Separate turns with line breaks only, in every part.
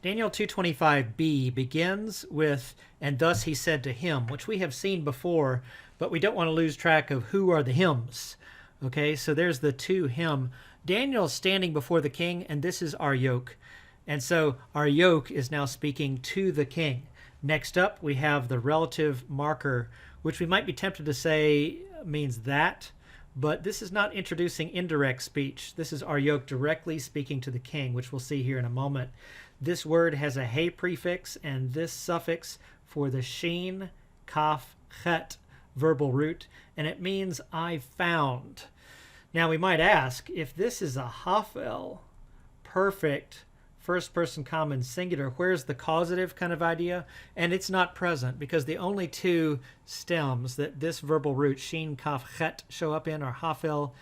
Daniel 2:25b begins with, and thus he said to him, which we have seen before, but we don't want to lose track of who are the hymns. Okay, so there's the to him. Daniel's standing before the king, and this is Arioch. And so Arioch is now speaking to the king. Next up, we have the relative marker, which we might be tempted to say means that, but this is not introducing indirect speech. This is Arioch directly speaking to the king, which we'll see here in a moment. This word has a hey prefix and this suffix for the shin, kaf, chet verbal root, and it means I found. Now we might ask, if this is a hafel, perfect first person common singular, where's the causative kind of idea? And it's not present because the only two stems that this verbal root shin, kaf, chet show up in are hafel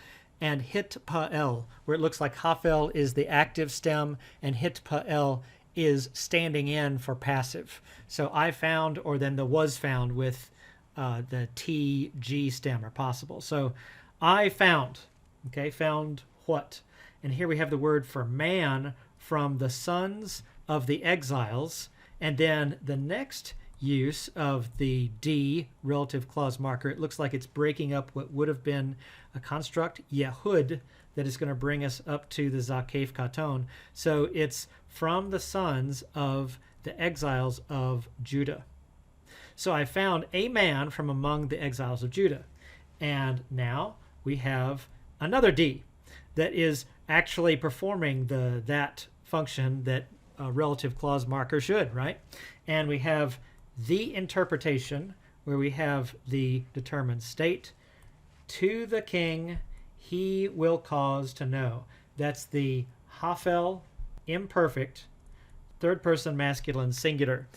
and hitpael, where it looks like hafel is the active stem and hitpael is standing in for passive. So I found, or then the was found with the TG stem are possible. So I found, okay, found what? And here we have the word for man from the sons of the exiles. And then the next use of the D relative clause marker, it looks like it's breaking up what would have been a construct, Yehud, that is going to bring us up to the Zakef Katon. So it's from the sons of the exiles of Judah. So I found a man from among the exiles of Judah. And now we have another D that is actually performing that function that a relative clause marker should, right? And we have the interpretation where we have the determined state. To the king he will cause to know. That's the hafel imperfect third person masculine singular.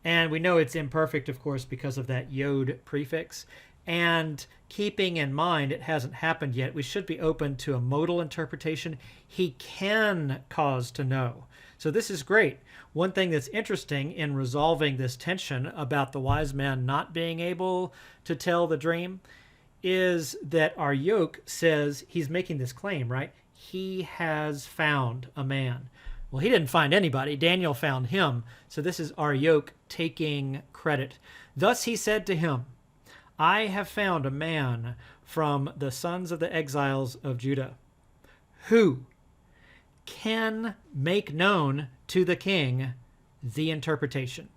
And we know it's imperfect, of course, because of that yod prefix. And keeping in mind it hasn't happened yet, we should be open to a modal interpretation. He can cause to know. So this is great. One thing that's interesting in resolving this tension about the wise man not being able to tell the dream is that Arioch says he's making this claim, right? He has found a man. Well, he didn't find anybody. Daniel found him. So this is Arioch taking credit. Thus he said to him, I have found a man from the sons of the exiles of Judah who can make known to the king the interpretation.